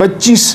25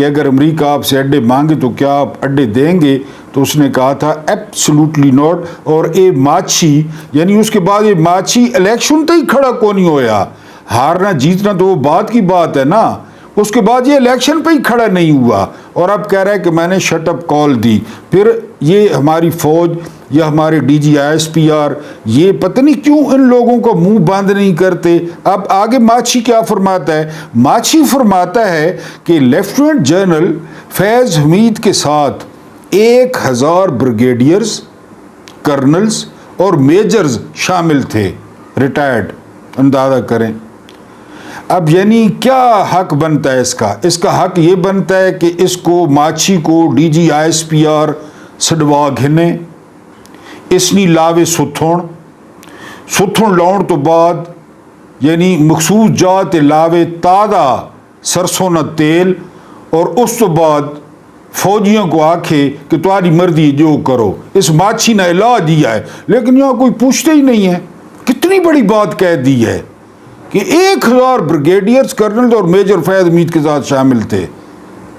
کہ اگر امریکہ آپ سے اڈے مانگے تو کیا آپ اڈے دیں گے؟ تو اس نے کہا تھا ایبسلوٹلی ناٹ. اور اے ماچھی یعنی اس کے بعد یہ ماچھی الیکشن تک ہی کھڑا کو نہیں ہویا. ہارنا جیتنا تو وہ بات کی بات ہے نا. اس کے بعد یہ الیکشن پہ ہی کھڑا نہیں ہوا اور اب کہہ رہا ہے کہ میں نے شٹ اپ کال دی. پھر یہ ہماری فوج یا ہمارے ڈی جی ISPR یہ پتہ نہیں کیوں ان لوگوں کو منہ بند نہیں کرتے. اب آگے ماچھی کیا فرماتا ہے؟ ماچھی فرماتا ہے کہ لیفٹیننٹ جنرل فیض حمید کے ساتھ 1000 بریگیڈیئرز، کرنلز اور میجرز شامل تھے ریٹائرڈ. اندازہ کریں. اب یعنی کیا حق بنتا ہے اس کا حق یہ بنتا ہے کہ اس کو ماچھی کو ڈی جی ISPR سڈوا گھنے اس نی لاوے ستھن لاؤن تو بعد یعنی مخصوص جات لاوے تازہ سرسوں نہ تیل اور اس تو بعد فوجیوں کو آکھے کہ تمہاری مرضی جو کرو. اس ماچھی نے الا دیا ہے لیکن یہاں کوئی پوچھتے ہی نہیں ہے. کتنی بڑی بات کہہ دی ہے کہ 1000 بریگیڈیئرز، کرنل اور میجر فیض حمید کے ساتھ شامل تھے.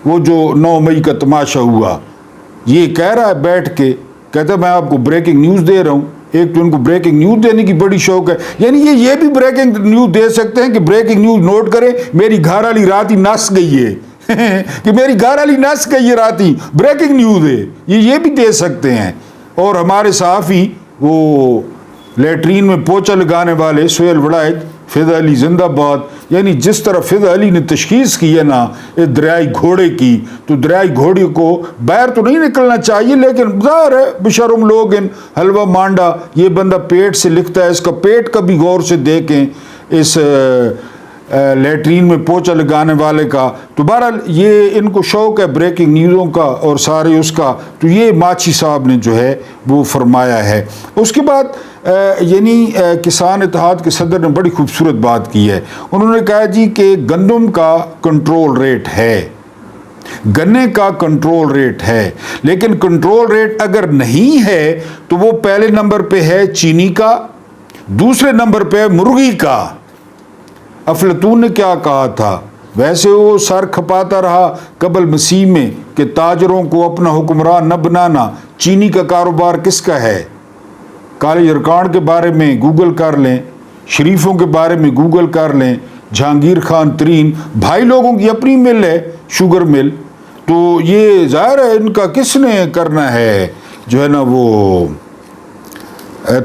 وہ جو 9 مئی کا تماشا ہوا یہ کہہ رہا ہے بیٹھ کے، کہتا ہے میں آپ کو بریکنگ نیوز دے رہا ہوں. ایک تو ان کو بریکنگ نیوز دینے کی بڑی شوق ہے. یعنی یہ بھی بریکنگ نیوز دے سکتے ہیں کہ بریکنگ نیوز نوٹ کریں میری گھر والی رات ہی نس گئی ہے کہ میری گھر والی نس گئی ہے رات ہی، بریکنگ نیوز ہے. یہ بھی دے سکتے ہیں. اور ہمارے صحافی وہ لیٹرین میں پوچھا لگانے والے سہیل وڑائد، فضا علی زندہ باد، یعنی جس طرح فضا علی نے تشخیص کی ہے نا دریائے گھوڑے کی، تو دریائے گھوڑے کو باہر تو نہیں نکلنا چاہیے لیکن ظاہر ہے بشرم لوگ ان حلوہ مانڈا. یہ بندہ پیٹ سے لکھتا ہے، اس کا پیٹ کا بھی غور سے دیکھیں اس لیٹرین میں پوچھا لگانے والے کا. تو بہرحال یہ ان کو شوق ہے بریکنگ نیوزوں کا اور سارے اس کا. تو یہ ماچھی صاحب نے جو ہے وہ فرمایا ہے. اس کے بعد یعنی کسان اتحاد کے صدر نے بڑی خوبصورت بات کی ہے. انہوں نے کہا جی کہ گندم کا کنٹرول ریٹ ہے، گنے کا کنٹرول ریٹ ہے، لیکن کنٹرول ریٹ اگر نہیں ہے تو وہ پہلے نمبر پہ ہے چینی کا، دوسرے نمبر پہ ہے مرغی کا. افلاطون نے کیا کہا تھا؟ ویسے وہ سر کھپاتا رہا قبل مسیح میں کہ تاجروں کو اپنا حکمران نہ بنانا. چینی کا کاروبار کس کا ہے؟ کالج ارکان کے بارے میں گوگل کر لیں، شریفوں کے بارے میں گوگل کر لیں. جہانگیر خان ترین بھائی لوگوں کی اپنی مل ہے، شوگر مل. تو یہ ظاہر ہے ان کا کس نے کرنا ہے جو ہے نا وہ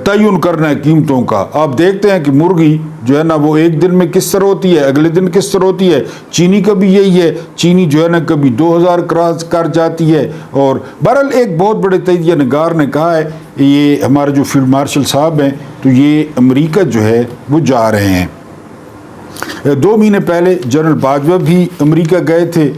تعین کرنا ہے قیمتوں کا. آپ دیکھتے ہیں کہ مرغی جو ہے نا وہ ایک دن میں کس طرح ہوتی ہے، اگلے دن کس طرح ہوتی ہے. چینی کا بھی یہی ہے، چینی جو ہے نا کبھی 2000 کراس کر جاتی ہے. اور بہرحال ایک بہت بڑے تجزیہ نگار نے کہا ہے، یہ ہمارے جو فیلڈ مارشل صاحب ہیں تو یہ امریکہ جو ہے وہ جا رہے ہیں. 2 مہینے پہلے جنرل باجوہ بھی امریکہ گئے تھے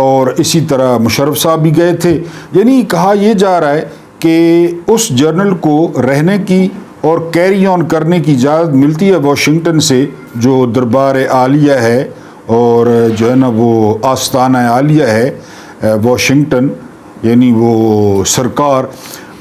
اور اسی طرح مشرف صاحب بھی گئے تھے. یعنی کہا یہ جا رہا ہے کہ اس جنرل کو رہنے کی اور کیری آن کرنے کی اجازت ملتی ہے واشنگٹن سے، جو دربار عالیہ ہے اور جو ہے نا وہ آستانہ عالیہ ہے واشنگٹن، یعنی وہ سرکار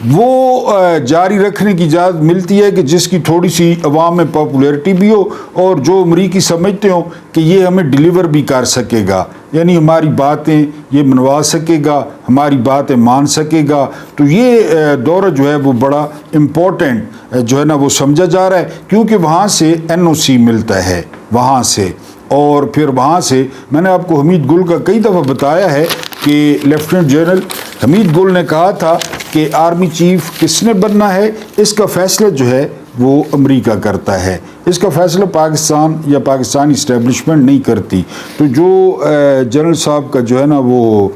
وہ جاری رکھنے کی اجازت ملتی ہے کہ جس کی تھوڑی سی عوام میں پاپولیرٹی بھی ہو اور جو امریکی سمجھتے ہوں کہ یہ ہمیں ڈیلیور بھی کر سکے گا، یعنی ہماری باتیں یہ منوا سکے گا، ہماری باتیں مان سکے گا. تو یہ دورہ جو ہے وہ بڑا امپورٹنٹ جو ہے نا وہ سمجھا جا رہا ہے کیونکہ وہاں سے NOC ملتا ہے وہاں سے. اور پھر وہاں سے میں نے آپ کو حمید گل کا کئی دفعہ بتایا ہے کہ لیفٹیننٹ جنرل حمید گل نے کہا تھا کہ آرمی چیف کس نے بننا ہے اس کا فیصلہ جو ہے وہ امریکہ کرتا ہے، اس کا فیصلہ پاکستان یا پاکستانی اسٹیبلشمنٹ نہیں کرتی. تو جو جنرل صاحب کا جو ہے نا وہ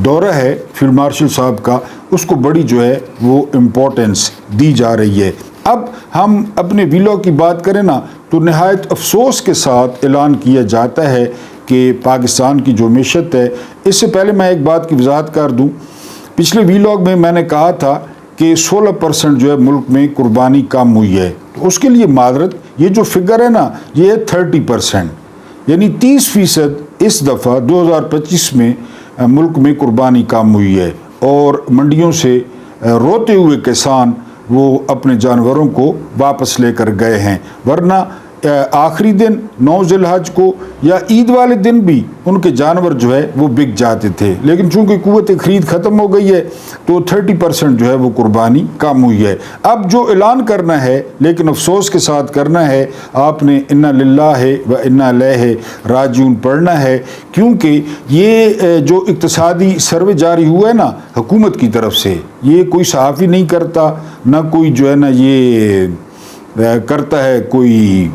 دورہ ہے فیلڈ مارشل صاحب کا، اس کو بڑی جو ہے وہ امپورٹنس دی جا رہی ہے. اب ہم اپنے ویلاگ کی بات کریں نا تو نہایت افسوس کے ساتھ اعلان کیا جاتا ہے کہ پاکستان کی جو معیشت ہے، اس سے پہلے میں ایک بات کی وضاحت کر دوں. پچھلے ویلاگ میں میں نے کہا تھا کہ 16% جو ہے ملک میں قربانی کم ہوئی ہے. تو اس کے لیے معذرت، یہ جو فگر ہے نا یہ ہے 30%، یعنی 30% اس دفعہ 2025 میں ملک میں قربانی کم ہوئی ہے. اور منڈیوں سے روتے ہوئے کسان وہ اپنے جانوروں کو واپس لے کر گئے ہیں، ورنہ آخری دن 9 ذی الحج کو یا عید والے دن بھی ان کے جانور جو ہے وہ بک جاتے تھے، لیکن چونکہ قوت خرید ختم ہو گئی ہے تو 30% جو ہے وہ قربانی کم ہوئی ہے۔ اب جو اعلان کرنا ہے لیکن افسوس کے ساتھ کرنا ہے، آپ نے انا للہ و انا الیہ راجعون پڑھنا ہے، کیونکہ یہ جو اقتصادی سروے جاری ہوا ہے نا حکومت کی طرف سے، یہ کوئی صحافی نہیں کرتا، نہ کوئی جو ہے نا یہ کرتا ہے، کوئی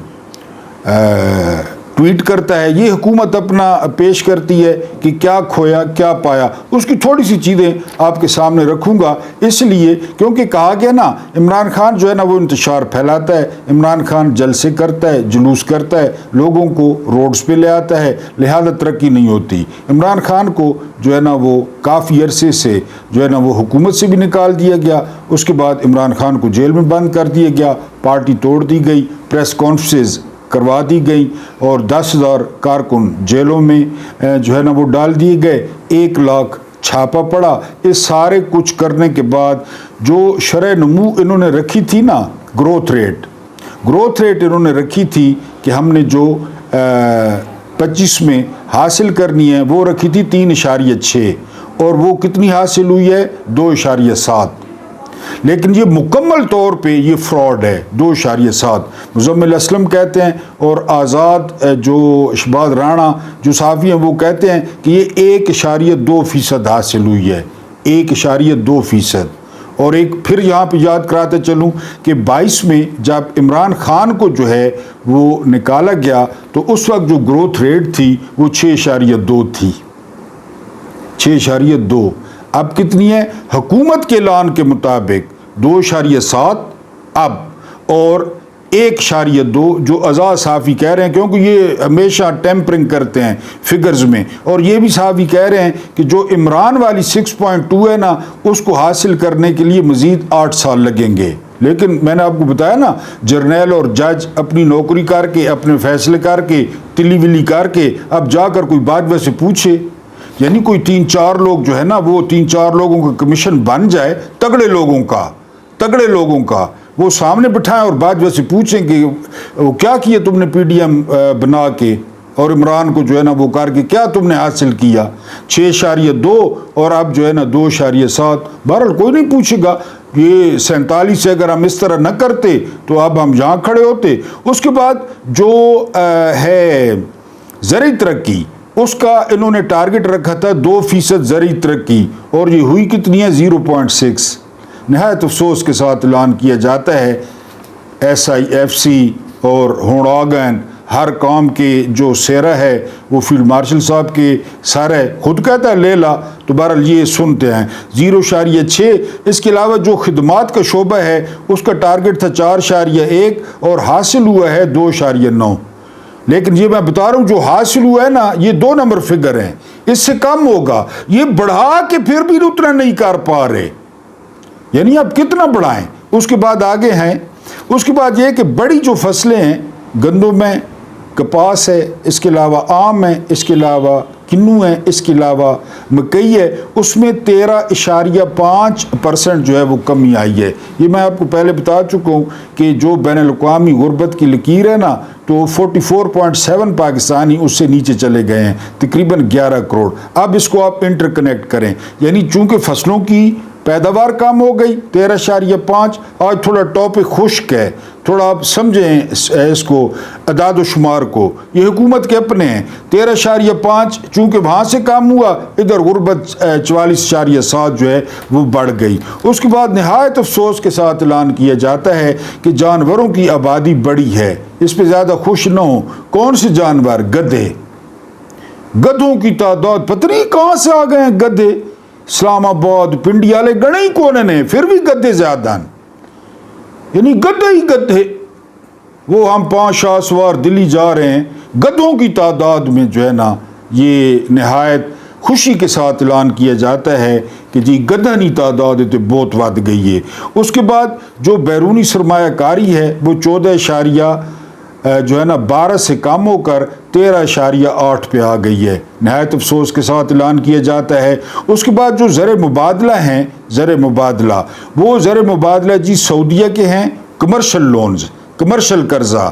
ٹویٹ کرتا ہے، یہ حکومت اپنا پیش کرتی ہے کہ کیا کھویا کیا پایا۔ اس کی تھوڑی سی چیزیں آپ کے سامنے رکھوں گا، اس لیے کیونکہ کہا گیا نا عمران خان جو ہے نا وہ انتشار پھیلاتا ہے، عمران خان جلسے کرتا ہے، جلوس کرتا ہے، لوگوں کو روڈز پہ لے آتا ہے، لہذا ترقی نہیں ہوتی۔ عمران خان کو جو ہے نا وہ کافی عرصے سے جو ہے نا وہ حکومت سے بھی نکال دیا گیا، اس کے بعد عمران خان کو جیل میں بند کر دیا گیا، پارٹی توڑ دی گئی، پریس کانفرنسز کروا دی گئی اور 10,000 کارکن جیلوں میں جو ہے نا وہ ڈال دیے گئے، 1 لاکھ چھاپا پڑا۔ اس سارے کچھ کرنے کے بعد جو شرح نمو انہوں نے رکھی تھی نا، گروتھ ریٹ انہوں نے رکھی تھی کہ ہم نے جو 25 میں حاصل کرنی ہے وہ رکھی تھی 3.6 اور وہ کتنی حاصل ہوئی ہے 2.7، لیکن یہ مکمل طور پہ یہ فراڈ ہے۔ 2.7 مزمل اسلم کہتے ہیں اور آزاد جو اشباد رانا جو صحافی ہیں وہ کہتے ہیں کہ یہ 1.2% حاصل ہوئی ہے، 1.2%۔ اور ایک پھر یہاں پہ یاد کراتے چلوں کہ 22 میں جب عمران خان کو جو ہے وہ نکالا گیا تو اس وقت جو گروتھ ریٹ تھی وہ 6.2 تھی، 6.2۔ اب کتنی ہے؟ حکومت کے اعلان کے مطابق 2.7 اب، اور 1.2 جو آزاد صحافی کہہ رہے ہیں، کیونکہ یہ ہمیشہ ٹیمپرنگ کرتے ہیں فگرز میں، اور یہ بھی صحافی کہہ رہے ہیں کہ جو عمران والی 6.2 ہے نا اس کو حاصل کرنے کے لیے مزید 8 سال لگیں گے۔ لیکن میں نے آپ کو بتایا نا جرنیل اور جج اپنی نوکری کر کے، اپنے فیصلے کر کے، تلی ولی کر کے، اب جا کر کوئی بات ویسے پوچھے، یعنی کوئی 3-4 لوگ جو ہے نا وہ 3-4 لوگوں کا کمیشن بن جائے، تگڑے لوگوں کا وہ سامنے بٹھائیں اور بات ویسے پوچھیں کہ وہ کیا کیا تم نے پی ڈی ایم بنا کے، اور عمران کو جو ہے نا وہ کر کے کیا تم نے حاصل کیا، 6.2 اور اب جو ہے نا 2.7۔ بہرحال کوئی نہیں پوچھے گا۔ یہ 47 سے اگر ہم اس طرح نہ کرتے تو اب ہم یہاں کھڑے ہوتے۔ اس کے بعد جو ہے زرعی ترقی، اس کا انہوں نے ٹارگٹ رکھا تھا 2% زرعی ترقی، اور یہ ہوئی کتنی ہے 0.6۔ نہایت افسوس کے ساتھ اعلان کیا جاتا ہے SIFC اور ہونڈاگن ہر کام کے جو سیرا ہے وہ فیلڈ مارشل صاحب کے سر ہے، خود کہتا ہے لیلا، تو بہرحال یہ سنتے ہیں 0.6۔ اس کے علاوہ جو خدمات کا شعبہ ہے اس کا ٹارگٹ تھا 4.1 اور حاصل ہوا ہے 2.9۔ لیکن یہ میں بتا رہا ہوں جو حاصل ہوا ہے نا یہ 2 نمبر فگر ہیں، اس سے کم ہوگا، یہ بڑھا کے پھر بھی اتنا نہیں کر پا رہے، یعنی اب کتنا بڑھائیں۔ اس کے بعد آگے ہیں، اس کے بعد یہ کہ بڑی جو فصلیں ہیں، گندم ہے، کپاس ہے، اس کے علاوہ آم ہے، اس کے علاوہ کنو ہے، اس کے علاوہ مکئی ہے، اس میں 13.5% جو ہے وہ کمی آئی ہے۔ یہ میں آپ کو پہلے بتا چکا ہوں کہ جو بین الاقوامی غربت کی لکیر ہے نا تو 44.7 پاکستانی اس سے نیچے چلے گئے ہیں، تقریباً 11 کروڑ۔ اب اس کو آپ انٹر کنیکٹ کریں، یعنی چونکہ فصلوں کی پیداوار کم ہو گئی 13.5۔ آج تھوڑا ٹاپک خشک ہے، تھوڑا آپ سمجھیں اس کو اعداد و شمار کو، یہ حکومت کے اپنے ہیں۔ 13.5 چونکہ وہاں سے کم ہوا، ادھر غربت 44.7 جو ہے وہ بڑھ گئی۔ اس کے بعد نہایت افسوس کے ساتھ اعلان کیا جاتا ہے کہ جانوروں کی آبادی بڑی ہے، اس پہ زیادہ خوش نہ ہوں۔ کون سے جانور؟ گدھے، گدھوں کی تعداد پتہ نہیں کہاں سے آ گئے ہیں گدھے، اسلام آباد پنڈی والے گڑے ہی کون نے، پھر بھی گدھے زیادہ ہیں، یعنی گدھے ہی گدھے۔ وہ ہم 5 شاہ سوار دلی جا رہے ہیں، گدھوں کی تعداد میں جو ہے نا یہ نہایت خوشی کے ساتھ اعلان کیا جاتا ہے کہ جی گدھانی تعداد تو بہت ود گئی ہے۔ اس کے بعد جو بیرونی سرمایہ کاری ہے وہ 14 جو ہے نا 12 سے کم ہو کر 13.8 پہ آ گئی ہے، نہایت افسوس کے ساتھ اعلان کیا جاتا ہے۔ اس کے بعد جو زر مبادلہ ہیں، زر مبادلہ، وہ زر مبادلہ جی سعودیہ کے ہیں، کمرشل لونز، کمرشل قرضہ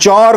4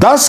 10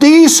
30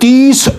30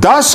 10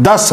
10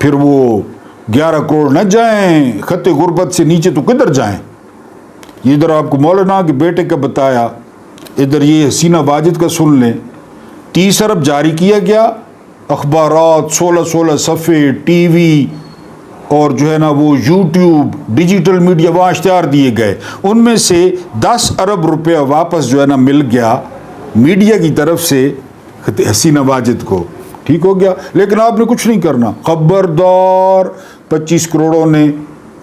پھر وہ 11 کروڑ نہ جائیں خط غربت سے نیچے تو کدھر جائیں؟ یہ ادھر آپ کو مولانا کے بیٹے کا بتایا، ادھر یہ حسینہ واجد کا سن لیں۔ 30 ارب جاری کیا گیا، اخبارات 16 صفحے، ٹی وی اور جو ہے نا وہ یوٹیوب، ڈیجیٹل میڈیا وہاں اشتہار دیے گئے، ان میں سے 10 ارب روپیہ واپس جو ہے نا مل گیا میڈیا کی طرف سے حسینہ واجد کو، ٹھیک ہو گیا۔ لیکن آپ نے کچھ نہیں کرنا، خبردار 25 کروڑوں نے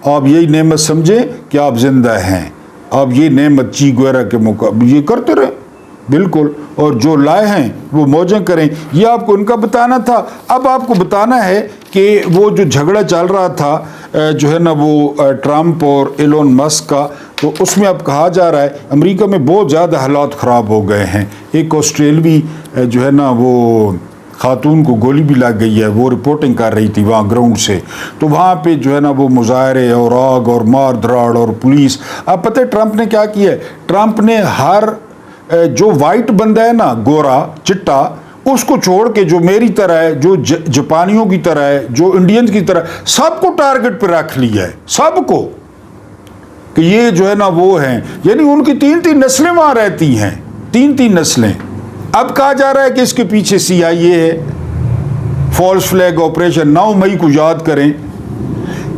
آپ یہی نعمت سمجھیں کہ آپ زندہ ہیں، آپ یہ نعمت چی گویرا کے مقابلے یہ کرتے رہے بالکل، اور جو لائے ہیں وہ موجیں کریں۔ یہ آپ کو ان کا بتانا تھا۔ اب آپ کو بتانا ہے کہ وہ جو جھگڑا چل رہا تھا جو ہے نا وہ ٹرمپ اور ایلون مسک کا، تو اس میں اب کہا جا رہا ہے امریکہ میں بہت زیادہ حالات خراب ہو گئے ہیں۔ ایک آسٹریلوی جو ہے نا وہ خاتون کو گولی بھی لگ گئی ہے، وہ رپورٹنگ کر رہی تھی وہاں گراؤنڈ سے، تو وہاں پہ جو ہے نا وہ مظاہرے اور آگ اور مار دھراڑ اور پولیس۔ اب پتہ ہے ٹرمپ نے کیا کیا ہے؟ ٹرمپ نے ہر جو وائٹ بندہ ہے نا، گورا چٹا، اس کو چھوڑ کے جو میری طرح ہے، جو جاپانیوں کی طرح ہے، جو انڈینز کی طرح، سب کو ٹارگٹ پہ رکھ لیا ہے، سب کو، کہ یہ جو ہے نا وہ ہیں، یعنی ان کی 3 نسلیں وہاں رہتی ہیں، 3 نسلیں۔ اب کہا جا رہا ہے کہ اس کے پیچھے CIA ہے۔ فالس فلیگ آپریشن 9 مئی کو یاد کریں،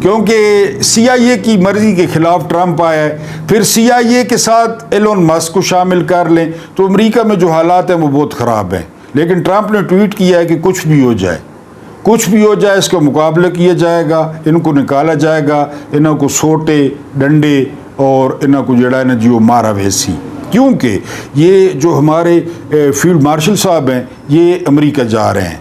کیونکہ CIA کی مرضی کے خلاف ٹرمپ آیا ہے، پھر CIA کے ساتھ ایلون مسک کو شامل کر لیں تو امریکہ میں جو حالات ہیں وہ بہت خراب ہیں۔ لیکن ٹرمپ نے ٹویٹ کیا ہے کہ کچھ بھی ہو جائے، کچھ بھی ہو جائے، اس کا مقابلہ کیا جائے گا، ان کو نکالا جائے گا، انہوں کو سوٹے ڈنڈے اور انہوں کو جڑا ہے نا جی وہ مارا ویسی، کیونکہ یہ جو ہمارے فیلڈ مارشل صاحب ہیں یہ امریکہ جا رہے ہیں،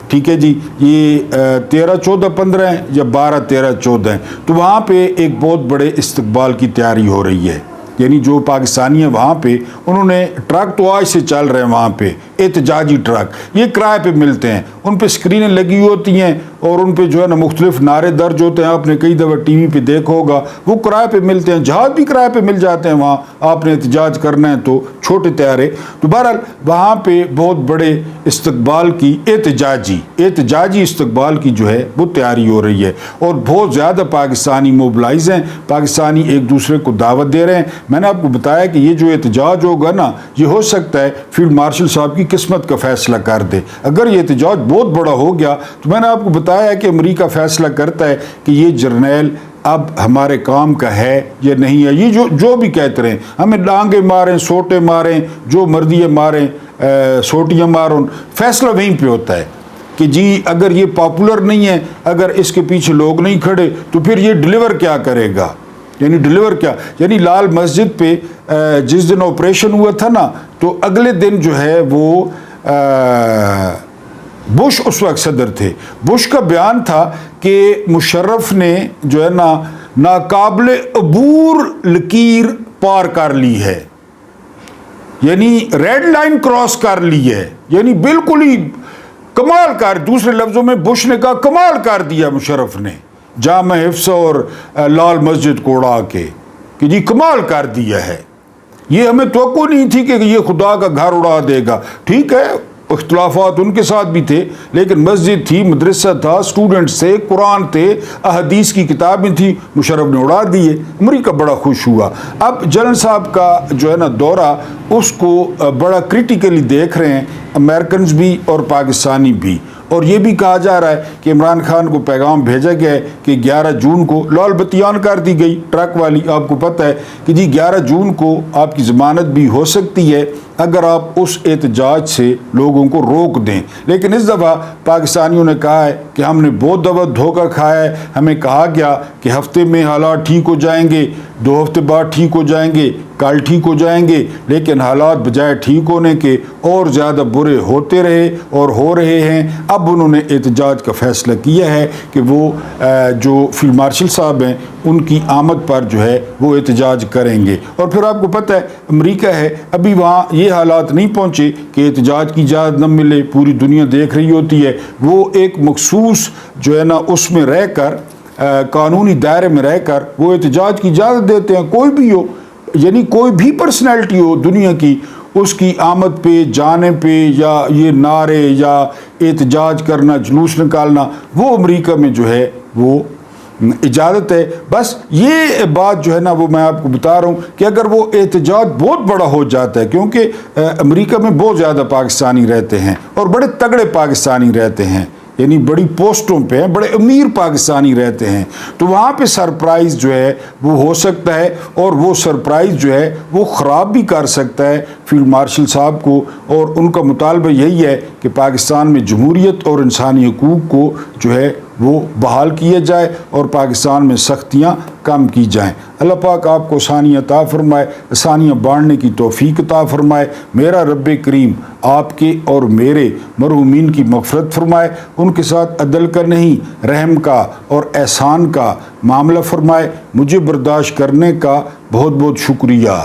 ٹھیک ہے جی، یہ 13 14 15 ہیں یا 12 13 14 ہیں، تو وہاں پہ ایک بہت بڑے استقبال کی تیاری ہو رہی ہے۔ یعنی جو پاکستانی ہیں وہاں پہ، انہوں نے ٹرک تو آج سے چل رہے ہیں وہاں پہ، احتجاجی ٹرک، یہ کرائے پہ ملتے ہیں، ان پہ اسکرینیں لگی ہوتی ہیں اور ان پہ جو ہے نا مختلف نعرے درج ہوتے ہیں، آپ نے کئی دفعہ ٹی وی پہ دیکھا ہوگا، وہ کرائے پہ ملتے ہیں، جہاز بھی کرائے پہ مل جاتے ہیں وہاں، آپ نے احتجاج کرنا ہے تو چھوٹے طیارے، تو بہرحال وہاں پہ بہت بڑے استقبال کی احتجاجی استقبال کی جو ہے وہ تیاری ہو رہی ہے، اور بہت زیادہ پاکستانی موبلائز ہیں، پاکستانی ایک دوسرے کو دعوت دے رہے ہیں۔ میں نے آپ کو بتایا کہ یہ جو احتجاج ہوگا نا، یہ ہو سکتا ہے فیلڈ مارشل صاحب کی قسمت کا فیصلہ کر دے۔ اگر یہ احتجاج بہت بڑا ہو گیا تو میں نے آپ کو بتایا کہ امریکہ فیصلہ کرتا ہے کہ یہ جرنیل اب ہمارے کام کا ہے یا نہیں ہے۔ یہ جو بھی کہتے رہیں، ہمیں ڈانگیں ماریں، سوٹے ماریں، جو مرضی ہے ماریں، سوٹیاں ماروں، فیصلہ وہیں پہ ہوتا ہے کہ جی اگر یہ پاپولر نہیں ہے، اگر اس کے پیچھے لوگ نہیں کھڑے تو پھر یہ ڈیلیور کیا کرے گا؟ یعنی ڈیلیور کیا، یعنی لال مسجد پہ جس دن آپریشن ہوا تھا نا، تو اگلے دن جو ہے وہ بش اس وقت صدر تھے، بش کا بیان تھا کہ مشرف نے جو ہے نا ناقابل عبور لکیر پار کر لی ہے، یعنی ریڈ لائن کراس کر لی ہے، یعنی بالکل ہی کمال کر، دوسرے لفظوں میں بش نے کہا کمال کر دیا مشرف نے جامع حفظ اور لال مسجد کو اڑا کے، کہ جی کمال کر دیا ہے، یہ ہمیں توقع نہیں تھی کہ یہ خدا کا گھر اڑا دے گا۔ ٹھیک ہے، اختلافات ان کے ساتھ بھی تھے، لیکن مسجد تھی، مدرسہ تھا، اسٹوڈنٹس تھے، قرآن تھے، احادیث کی کتابیں تھیں، مشرف نے اڑا دیے، امریکہ بڑا خوش ہوا۔ اب جنرل صاحب کا جو ہے نا دورہ، اس کو بڑا کریٹیکلی دیکھ رہے ہیں امریکنز بھی اور پاکستانی بھی، اور یہ بھی کہا جا رہا ہے کہ عمران خان کو پیغام بھیجا گیا ہے کہ 11 جون کو لال بتیان کر دی گئی ٹرک والی، آپ کو پتہ ہے کہ جی 11 جون کو آپ کی ضمانت بھی ہو سکتی ہے اگر آپ اس احتجاج سے لوگوں کو روک دیں۔ لیکن اس دفعہ پاکستانیوں نے کہا ہے کہ ہم نے بہت دفعہ دھوکہ کھایا ہے، ہمیں کہا گیا کہ ہفتے میں حالات ٹھیک ہو جائیں گے، 2 ہفتے بعد ٹھیک ہو جائیں گے، کل ٹھیک ہو جائیں گے، لیکن حالات بجائے ٹھیک ہونے کے اور زیادہ برے ہوتے رہے اور ہو رہے ہیں۔ اب انہوں نے احتجاج کا فیصلہ کیا ہے کہ وہ جو فیلڈ مارشل صاحب ہیں ان کی آمد پر جو ہے وہ احتجاج کریں گے، اور پھر آپ کو پتہ ہے امریکہ ہے، ابھی وہاں یہ حالات نہیں پہنچے کہ احتجاج کی اجازت نہ ملے، پوری دنیا دیکھ رہی ہوتی ہے، وہ ایک مخصوص جو ہے نا اس میں رہ کر، قانونی دائرے میں رہ کر وہ احتجاج کی اجازت دیتے ہیں، کوئی بھی ہو، یعنی کوئی بھی پرسنالٹی ہو دنیا کی، اس کی آمد پہ جانے پہ یا یہ نعرے یا احتجاج کرنا، جلوس نکالنا، وہ امریکہ میں جو ہے وہ اجازت ہے۔ بس یہ بات جو ہے نا وہ میں آپ کو بتا رہا ہوں کہ اگر وہ احتجاج بہت بڑا ہو جاتا ہے، کیونکہ امریکہ میں بہت زیادہ پاکستانی رہتے ہیں اور بڑے تگڑے پاکستانی رہتے ہیں، یعنی بڑی پوسٹوں پہ ہیں، بڑے امیر پاکستانی رہتے ہیں، تو وہاں پہ سرپرائز جو ہے وہ ہو سکتا ہے، اور وہ سرپرائز جو ہے وہ خراب بھی کر سکتا ہے فیلڈ مارشل صاحب کو۔ اور ان کا مطالبہ یہی ہے کہ پاکستان میں جمہوریت اور انسانی حقوق کو جو ہے وہ بحال کیا جائے اور پاکستان میں سختیاں کم کی جائیں۔ اللہ پاک آپ کو آسانیاں عطا فرمائے، آسانیاں بانٹنے کی توفیق عطا فرمائے۔ میرا رب کریم آپ کے اور میرے مرحومین کی مغفرت فرمائے، ان کے ساتھ عدل کا نہیں رحم کا اور احسان کا معاملہ فرمائے۔ مجھے برداشت کرنے کا بہت بہت شکریہ۔